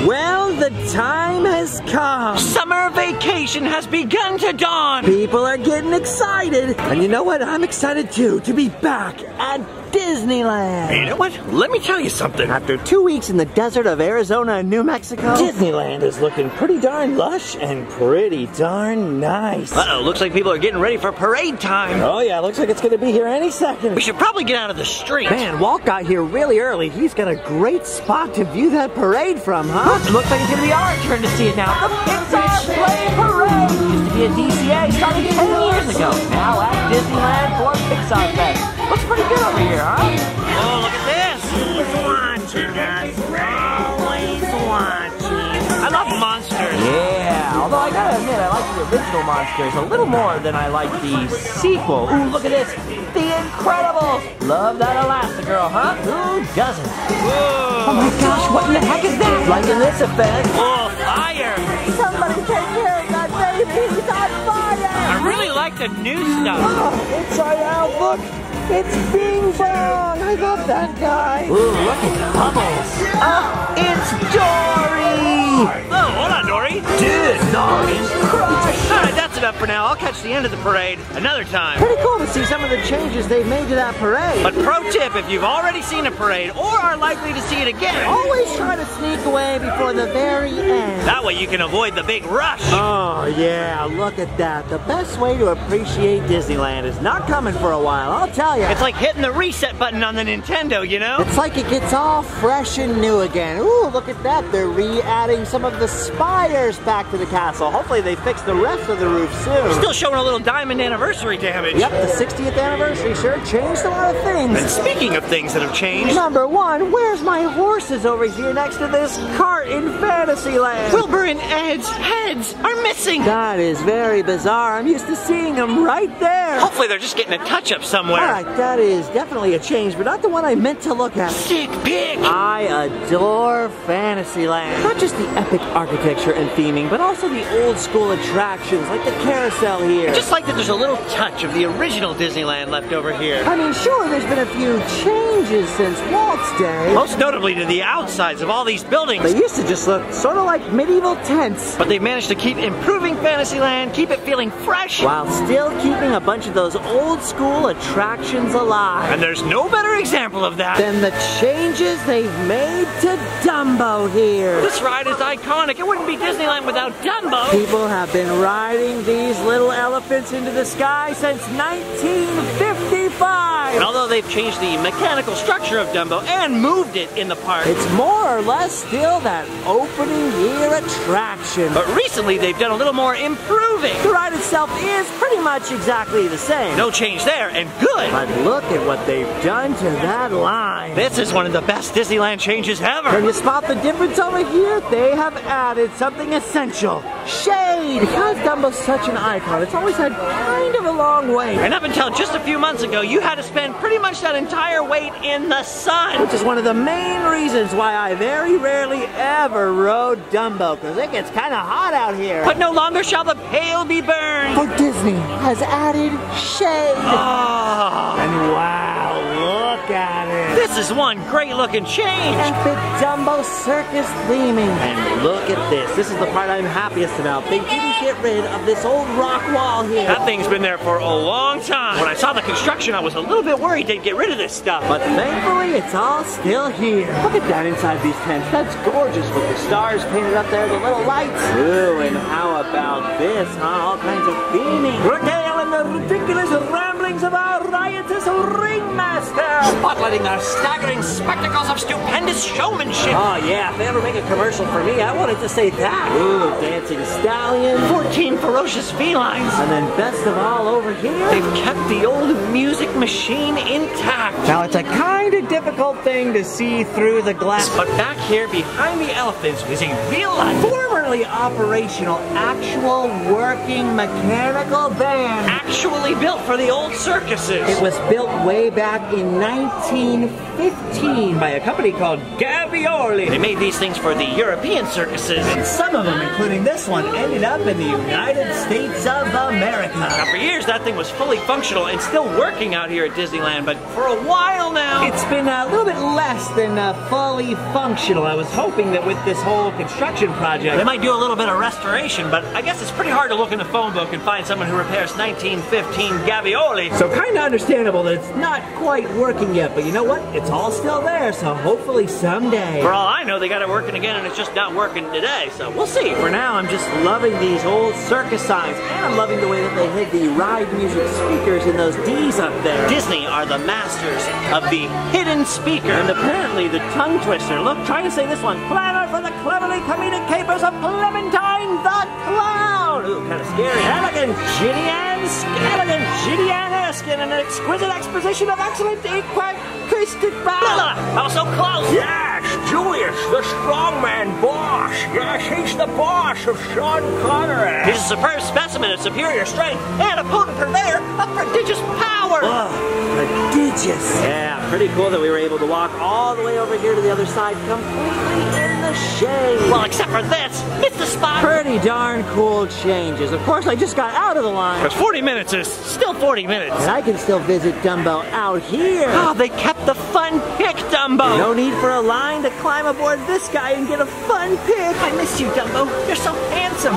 Well, the time has come. Summer vacation has begun to dawn. People are getting excited. And you know what? I'm excited too, to be back at Disneyland. You know what? Let me tell you something. After 2 weeks in the desert of Arizona and New Mexico, Disneyland is looking pretty darn lush and pretty darn nice. Uh-oh, looks like people are getting ready for parade time. Oh yeah, looks like it's gonna be here any second. We should probably get out of the street. Man, Walt got here really early. He's got a great spot to view that parade from, huh? Looks like it's gonna be our turn to see it now. The Pixar Play Parade used to be at DCA starting 10 years ago. Now at Disneyland for Pixar Fest. Looks pretty good over here, huh? Oh, look at this. Who's watching us? Always watching. I love monsters. Yeah, although I gotta admit, I like the original monsters a little more than I like the sequel. Ooh, look at this. The Incredibles. Love that Elastigirl, huh? Who doesn't? Whoa. Oh my gosh, what in the heck is that? Liking this effect. Oh, fire. Somebody take care of that baby. He's on fire. I really like the new stuff. Oh, inside out, look. It's Bing Bong. I love that guy. Ooh, look at Bubbles. It's Dory. Oh, hold on, Dory. Disney's Crush. All right, that's enough for now. I'll catch the end of the parade another time. Pretty cool to see some of the changes they've made to that parade. But pro tip, if you've already seen a parade or are likely to see it again, Always try to sneak away before the very end. that way you can avoid the big rush. Oh yeah, look at that. The best way to appreciate Disneyland is not coming for a while, I'll tell you. It's like hitting the reset button on the Nintendo, you know? It's like it gets all fresh and new again. Ooh, look at that. They're re-adding some of the spires back to the castle. Hopefully they fix the rest of the roof soon. Still showing a little diamond anniversary damage. Yep, the 60th anniversary sure changed a lot of things. And speaking of things that have changed, Number one, where's my horses over here next to this cart in Fantasyland? Wilbur and Ed's heads are missing. That is very bizarre. I'm used to seeing them right there. Hopefully they're just getting a touch-up somewhere. All right, that is definitely a change, but not the one I meant to look at. Sick pig. I adore Fantasyland. Not just the epic architecture and theming, but also the old school attractions like the carousel here. Just like that there's a little touch of the original Disneyland left over here. I mean, sure, there's been a few changes since Walt's day. Most notably to the outsides of all these buildings. They used to just look sort of like medieval tents, But they've managed to keep improving Fantasyland, keep it feeling fresh. while still keeping a bunch of those old school attractions alive. And there's no better example of that. Then the changes they've made to Dumbo here. This ride is iconic. It wouldn't be Disneyland without Dumbo. People have been riding these little elephants into the sky since 1955. And although they've changed the mechanical structure of Dumbo and moved it in the park, It's more or less still that opening year attraction. but recently they've done a little more improving. The ride itself is pretty much exactly the same. No change there, and good. But look at what they've done to that line. This is one of the best Disneyland changes Can ever. you spot the difference over here? They have added something essential. Shade! Because Dumbo's such an icon, it's always had kind of a long wait. And up until just a few months ago, you had to spend pretty much that entire wait in the sun. Which is one of the main reasons why I very rarely ever rode Dumbo, because it gets kind of hot out here. But no longer shall the pail be burned. For Disney has added shade. Oh, And wow, look at it. this is one great looking change. Epic Dumbo circus theming. And look at this. This is the part I'm happiest about. They didn't get rid of this old rock wall here. That thing's been there for a long time. When I saw the construction, I was a little bit worried they'd get rid of this stuff. But thankfully, it's all still here. Look at that inside these tents. That's gorgeous with the stars painted up there, the little lights. Ooh, and how about this, huh? All kinds of theming. Regaling the ridiculous ramblings of our riotous ringmaster. Spotlighting the staggering spectacles of stupendous showmanship. Oh yeah, if they ever make a commercial for me, I wanted to say that. Ooh, dancing stallion. 14 ferocious felines. And then best of all over here, They've kept the old music machine intact. now it's a kind of difficult thing to see through the glass. But back here behind the elephants is a real life, Formerly operational, actual working mechanical band. actually built for the old circuses. It was built way back in 1915 by a company called Gavioli. They made these things for the European circuses. And some of them, including this one, ended up in the United States of America. Now, for years, that thing was fully functional and still working out here at Disneyland, but for a while now, It's been a little bit less than fully functional. I was hoping that with this whole construction project, they might do a little bit of restoration, but I guess it's pretty hard to look in the phone book and find someone who repairs 1915 Gavioli. so kind of understandable that it's not quite working yet, but you know what? It's all still there, so hopefully someday. For all I know, they got it working again and it's just not working today, so we'll see. For now, I'm just loving these old circus signs, and I'm loving the way that they hid the ride music speakers in those D's up there. Disney are the masters of the hidden speaker. And apparently the tongue twister. Look, try to say this one. Clamor for the cleverly comedic capers of Clementine the Clown. Ooh, kind of scary. Elegant, giddy, and scalligan, giddy, and Erskine, and an exquisite exposition of excellent acoustic Lila, I was so close. Yes, Julius, the strongman boss. Yes, he's the boss of Sean Connery. He's a superb specimen of superior strength and a potent purveyor of prodigious power. Oh, prodigious. Yeah, pretty cool that we were able to walk all the way over here to the other side completely in the shade. Well, except for this, it's the spot. Pretty darn cool changes. Of course, I just got out of the line. Because 40 minutes is still 40 minutes. And I can still visit Dumbo out here. Oh, they kept the fun pick, Dumbo. No need for a line to climb aboard this guy and get a fun pic. I miss you, Dumbo. You're so handsome.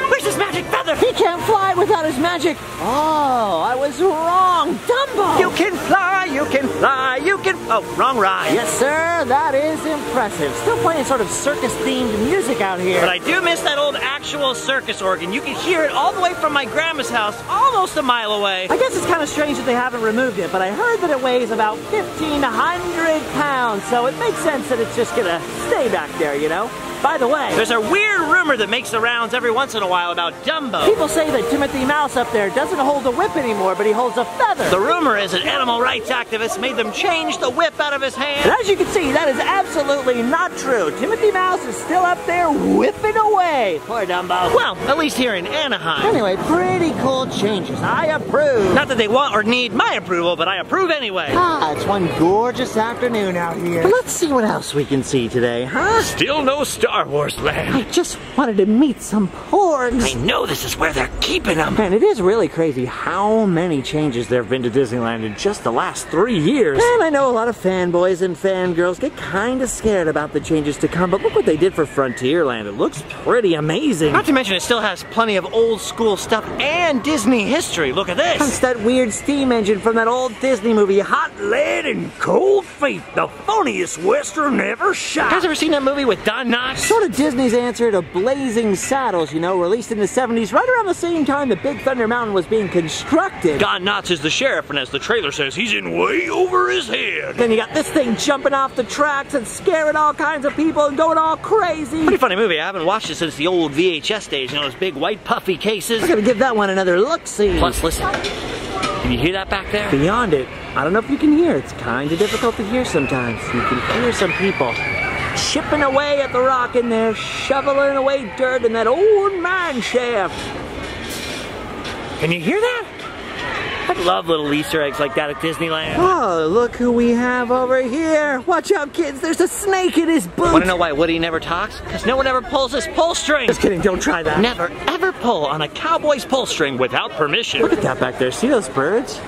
Where's his magic feather? He can't fly without his magic. Oh, I was wrong. Dumbo. You can fly, you can fly, you can... Oh, wrong ride. Yes, sir. That is impressive. Still playing sort of circus-themed music out here. But I do miss that old actual circus organ. You can hear it all the way from my grandma's house, almost a mile away. I guess it's kind of strange that they haven't removed it, but I heard that it weighs about 1,500 pounds, so it makes sense that it's just gonna stay back there, you know? By the way, there's a weird rumor that makes the rounds every once in a while about Dumbo. People say that Timothy Mouse up there doesn't hold a whip anymore, but he holds a feather. The rumor is that animal rights activists made them change the whip out of his hand. And as you can see, that is absolutely not true. Timothy Mouse is still up there whipping away. Poor Dumbo. Well, at least here in Anaheim. Anyway, pretty cool changes. I approve. Not that they want or need my approval, but I approve anyway. Ah, it's one gorgeous afternoon out here. But let's see what else we can see today, huh? Still no Star Wars land. I just wanted to meet some porgs. I know this is where they're keeping them. Man, it is really crazy how many changes there have been to Disneyland in just the last 3 years. And I know a lot of fanboys and fangirls get kind of scared about the changes to come, but look what they did for Frontierland. It looks pretty amazing. Not to mention it still has plenty of old school stuff and Disney history. Look at this. It's that weird steam engine from that old Disney movie, Hot Lead and Cold Feet, the funniest Western ever shot. You guys ever seen that movie with Don Knotts? Sort of Disney's answer to Blazing Saddles, you know, released in the 70s, right around the same time that Big Thunder Mountain was being constructed. Don Knotts is the sheriff, and as the trailer says, he's in way over his head. Then you got this thing jumping off the tracks and scaring all kinds of people and going all crazy. Pretty funny movie. I haven't watched it since the old VHS days, you know, those big white puffy cases. We're gonna give that one another look-see. Plus, listen. Can you hear that back there? Beyond it, I don't know if you can hear. It's kind of difficult to hear sometimes. You can hear some people chipping away at the rock in there, shoveling away dirt in that old mine shaft. Can you hear that? I love little Easter eggs like that at Disneyland. Oh, look who we have over here. Watch out, kids. There's a snake in his boot. Want to know why Woody never talks? Because no one ever pulls his pull string. Just kidding. Don't try that. Never, ever pull on a cowboy's pull string without permission. Look at that back there. See those birds?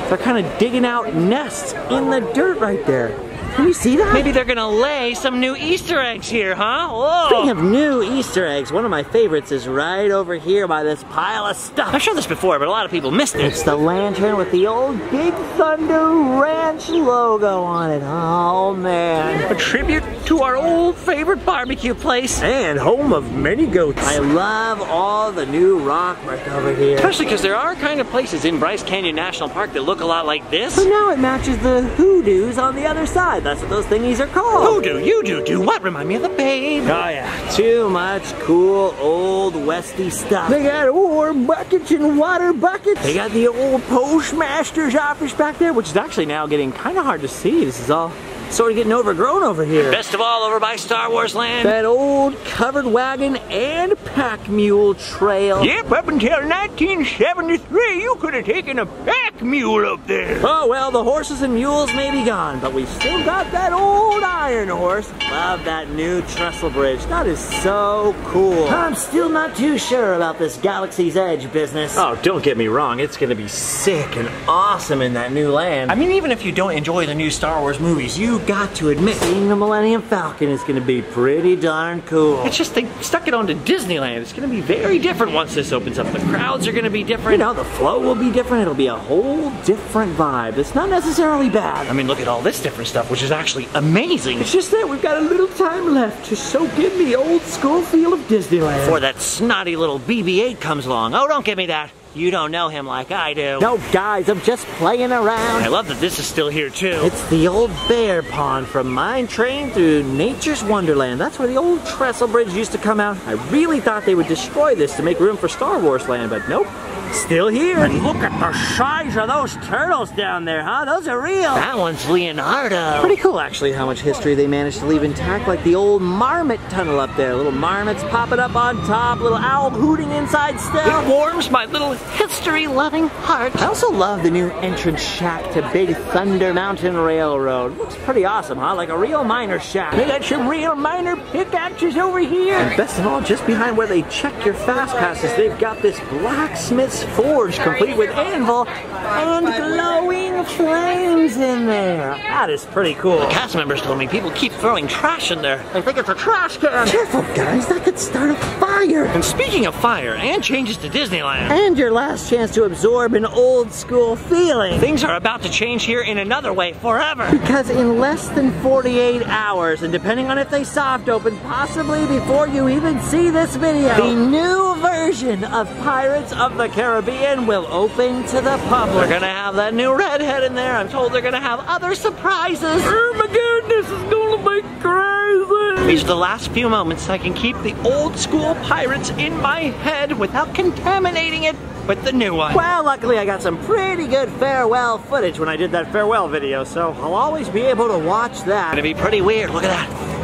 They're kind of digging out nests in the dirt right there. Can you see that? Maybe they're gonna lay some new Easter eggs here, huh? Whoa. Speaking of new Easter eggs, one of my favorites is right over here by this pile of stuff. I've shown this before, but a lot of people missed it. It's the lantern with the old Big Thunder Ranch logo on it. Oh, man. A tribute to our old favorite barbecue place. And home of many goats. I love all the new rock right over here. Especially because there are kind of places in Bryce Canyon National Park that look a lot like this. But now it matches the hoodoos on the other side. That's what those thingies are called. Hoodoo, you do what? Remind me of the Babe. Oh yeah, too much cool old westy stuff. They got ore buckets and water buckets. They got the old postmaster's office back there, which is actually now getting kind of hard to see. This is all sort of getting overgrown over here. Best of all, over by Star Wars Land. That old covered wagon and pack mule trail. Yep, up until 1973, you could have taken a pack mule up there. Oh, well, the horses and mules may be gone, but we've still got that old iron horse. Love that new trestle bridge. That is so cool. I'm still not too sure about this Galaxy's Edge business. Oh, don't get me wrong. It's going to be sick and awesome in that new land. I mean, even if you don't enjoy the new Star Wars movies, you got to admit, seeing the Millennium Falcon is going to be pretty darn cool. It's just they stuck it onto Disneyland. It's going to be very different once this opens up. The crowds are going to be different. You know, the flow will be different. It'll be a whole different vibe. It's not necessarily bad. I mean, look at all this different stuff, which is actually amazing. It's just that we've got a little time left to soak in the old school feel of Disneyland. Before that snotty little BB-8 comes along. Oh, don't give me that. You don't know him like I do. No, guys, I'm just playing around. I love that this is still here, too. It's the old bear pond from Mine Train through Nature's Wonderland. That's where the old trestle bridge used to come out. I really thought they would destroy this to make room for Star Wars Land, but nope. Still here. And look at the size of those turtles down there, huh? Those are real. That one's Leonardo. Pretty cool, actually, how much history they managed to leave intact, like the old marmot tunnel up there. Little marmots popping up on top, little owl hooting inside still. It warms my little history-loving heart. I also love the new entrance shack to Big Thunder Mountain Railroad. Looks pretty awesome, huh? Like a real miner shack. They got some real miner pickaxes over here. And best of all, just behind where they check your fast passes, they've got this blacksmith's forge complete with anvil and glowing flames in there. That is pretty cool. The cast members told me people keep throwing trash in there. I think it's a trash can. Careful, guys. That could start a fire. And speaking of fire and changes to Disneyland. And your last chance to absorb an old school feeling. Things are about to change here in another way forever. Because in less than 48 hours, and depending on if they soft open, possibly before you even see this video, the new version of Pirates of the Caribbean will open to the public. They're gonna have that new redhead in there. I'm told they're gonna have other surprises. Oh my goodness, it's gonna be crazy. These are the last few moments I can keep the old school pirates in my head without contaminating it with the new one. Well, luckily I got some pretty good farewell footage when I did that farewell video, so I'll always be able to watch that. It's gonna be pretty weird. Look at that.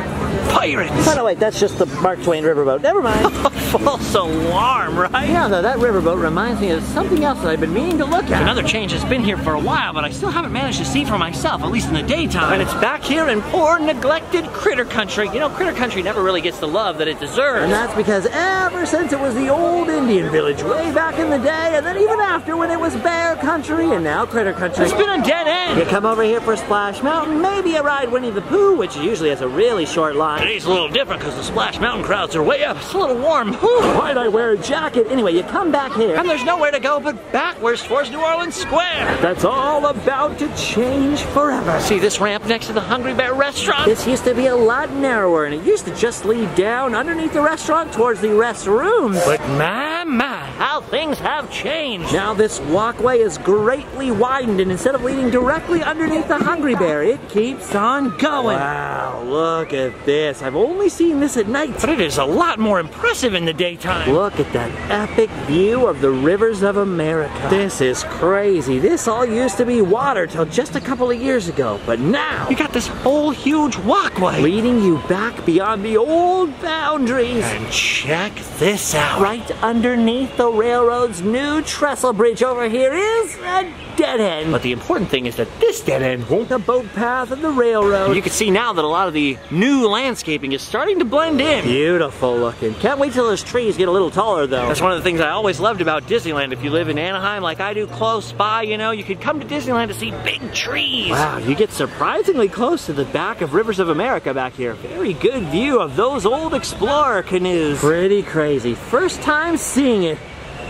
Pirates! Oh no, wait, that's just the Mark Twain riverboat. Never mind. False alarm, right? Yeah, though, that riverboat reminds me of something else that I've been meaning to look at. Another change has been here for a while, but I still haven't managed to see for myself, at least in the daytime. And it's back here in poor, neglected Critter Country. You know, Critter Country never really gets the love that it deserves. And that's because ever since it was the old Indian village way back in the day, and then even after when it was Bear Country and now Critter Country. It's been a dead end. You come over here for Splash Mountain, maybe a ride Winnie the Pooh, which usually has a really short line. Today's a little different because the Splash Mountain crowds are way up. It's a little warm. Why'd I wear a jacket? Anyway, you come back here. And there's nowhere to go but backwards towards New Orleans Square. That's all about to change forever. See this ramp next to the Hungry Bear restaurant? This used to be a lot narrower, and it used to just lead down underneath the restaurant towards the restrooms. But my, how things have changed. Now this walkway is greatly widened, and instead of leading directly underneath the Hungry Bear, it keeps on going. Wow, look at this. I've only seen this at night. But it is a lot more impressive in the daytime. Look at that epic view of the rivers of America. This is crazy. This all used to be water till just a couple of years ago, but now you got this whole huge walkway leading you back beyond the old boundaries. And check this out. Right underneath the railroad's new trestle bridge over here is a dead end. But the important thing is that this dead end won't. The boat path of the railroad. You can see now that a lot of the new landscaping is starting to blend in. Beautiful looking. Can't wait till those trees get a little taller though. That's one of the things I always loved about Disneyland. If you live in Anaheim like I do close by, you know, you could come to Disneyland to see big trees. Wow, you get surprisingly close to the back of Rivers of America back here. Very good view of those old Explorer canoes. Pretty crazy. First time seeing it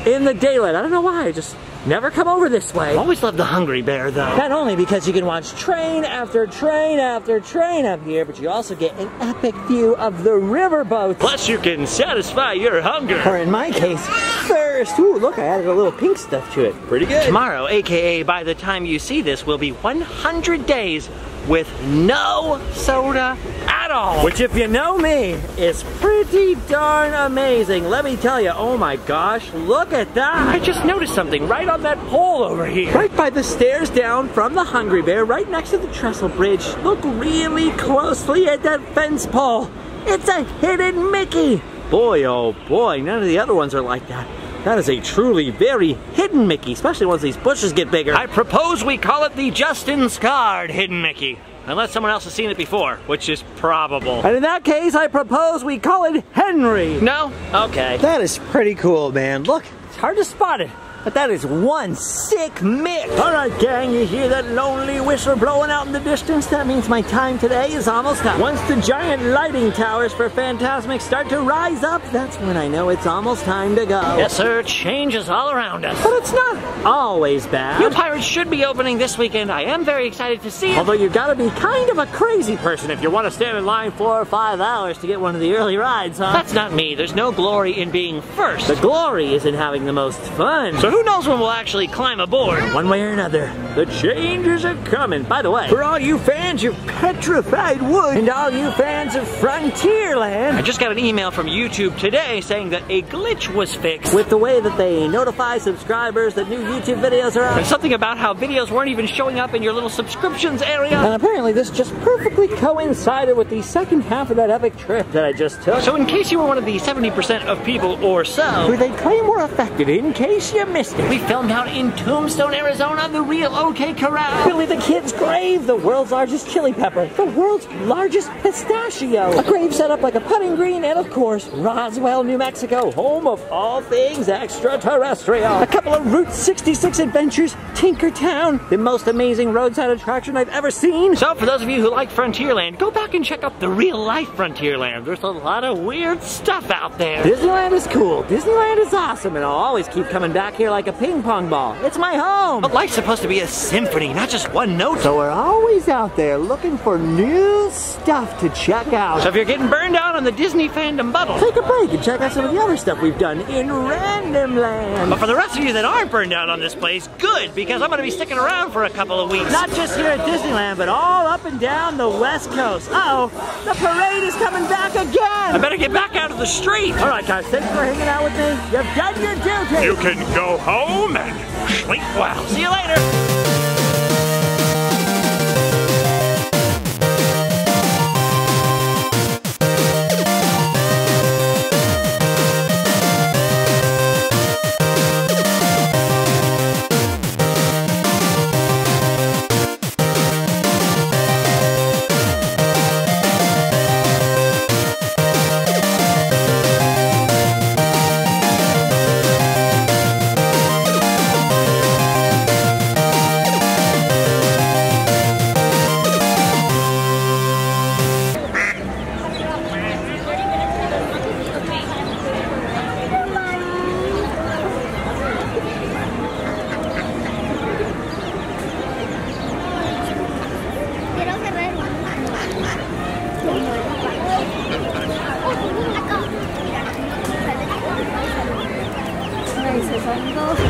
in the daylight. I don't know why, I just never come over this way. I've always loved the Hungry Bear though. Not only because you can watch train after train after train up here, but you also get an epic view of the riverboats. Plus you can satisfy your hunger. Or in my case, thirst. Ooh, look, I added a little pink stuff to it. Pretty good. Tomorrow, aka by the time you see this, will be 100 days with no soda at all. Which, if you know me, is pretty darn amazing. Let me tell you, oh my gosh, look at that. I just noticed something right on that pole over here. Right by the stairs down from the Hungry Bear, right next to the trestle bridge. Look really closely at that fence pole. It's a hidden Mickey. Boy, oh boy, none of the other ones are like that. That is a truly very hidden Mickey, especially once these bushes get bigger. I propose we call it the Justin Scarred Hidden Mickey. Unless someone else has seen it before, which is probable. And in that case, I propose we call it Henry. No? Okay. That is pretty cool, man. Look, it's hard to spot it, but that is one sick Mick. All right, gang, you hear that lonely whistle blowing out in the distance? That means my time today is almost up. Once the giant lighting towers for Fantasmic start to rise up, that's when I know it's almost time to go. Yes, sir, change is all around us. But it's not always bad. New Pirates should be opening this weekend. I am very excited to see it. Although you gotta be kind of a crazy person if you want to stand in line 4 or 5 hours to get one of the early rides, huh? That's not me. There's no glory in being first. The glory is in having the most fun. So who knows when we'll actually climb aboard? One way or another, the changes are coming. By the way, for all you fans of Petrified Wood and all you fans of Frontierland, I just got an email from YouTube today saying that a glitch was fixed with the way that they notify subscribers that new YouTube videos are up. And something about how videos weren't even showing up in your little subscriptions area. And apparently this just perfectly coincided with the second half of that epic trip that I just took. So in case you were one of the 70% of people or so who they claim were affected, in case you missed it, we filmed out in Tombstone, Arizona, the real OK Corral, Billy the Kid's grave, the world's largest chili pepper, the world's largest pistachio, a grave set up like a putting green, and of course, Roswell, New Mexico, home of all things extraterrestrial. A couple of Route 66 adventures, Tinkertown, the most amazing roadside attraction I've ever seen. So for those of you who like Frontierland, go back and check out the real life Frontierland. There's a lot of weird stuff out there. Disneyland is cool, Disneyland is awesome, and I'll always keep coming back here like a ping pong ball. It's my home. But life's supposed to be a symphony, not just one note. So we're always out there looking for new stuff to check out. So if you're getting burned out on the Disney fandom bubble, take a break and check out some of the other stuff we've done in Random Land. But for the rest of you that aren't burned out on this place, good, because I'm going to be sticking around for a couple of weeks. Not just here at Disneyland, but all up and down the West Coast. Uh-oh, the parade is coming back again. I better get back out of the street. All right, guys, thanks for hanging out with me. You've done your duty. You can go home and sleep well. See you later.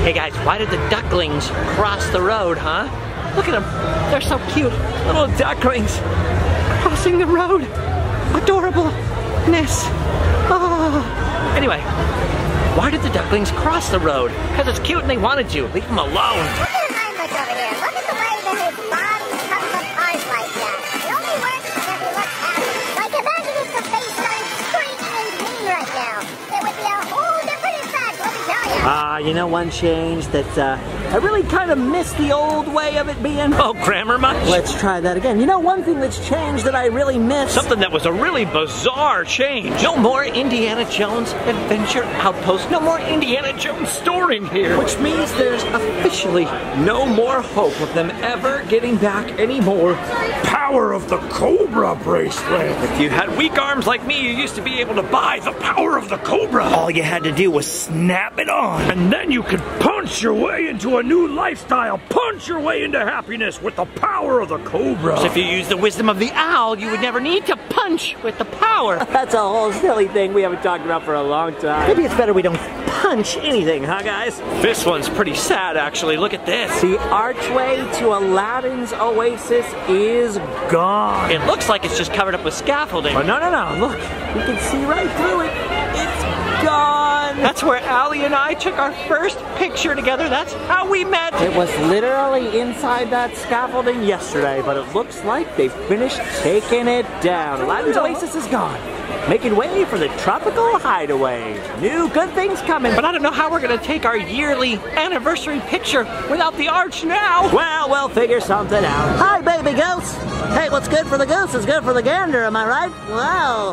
Hey guys, why did the ducklings cross the road, huh? Look at them, they're so cute. Little ducklings crossing the road. Adorableness. Oh. Anyway, why did the ducklings cross the road? Because it's cute and they wanted to. Leave them alone. Look at Heinrich over here. Look at the way that his body comes apart like that. It only works if he looks happy. Like imagine if the face started screaming in pain right now. It would be a whole different effect, let me tell you. You know one change that I really kind of miss the old way of it being? Oh, grammar much? Let's try that again. You know one thing that's changed that I really miss? Something that was a really bizarre change. No more Indiana Jones Adventure Outpost. No more Indiana Jones store in here. Which means there's officially no more hope of them ever getting back anymore. Power of the Cobra bracelet. If you had weak arms like me, you used to be able to buy the power of the Cobra. All you had to do was snap it on. And then you could punch Punch your way into a new lifestyle. Punch your way into happiness with the power of the cobra. So if you use the wisdom of the owl, you would never need to punch with the power. That's a whole silly thing we haven't talked about for a long time. Maybe it's better we don't punch anything, huh, guys? This one's pretty sad, actually. Look at this. The archway to Aladdin's oasis is gone. It looks like it's just covered up with scaffolding. Oh, no. Look, we can see right through it. It's gone. That's where Allie and I took our first picture together. That's how we met. It was literally inside that scaffolding yesterday, but it looks like they finished taking it down. Aladdin's oasis is gone, making way for the tropical hideaway. New good things coming. But I don't know how we're gonna take our yearly anniversary picture without the arch now. Well, we'll figure something out. Hi, baby goose. Hey, what's good for the goose is good for the gander, am I right? Wow.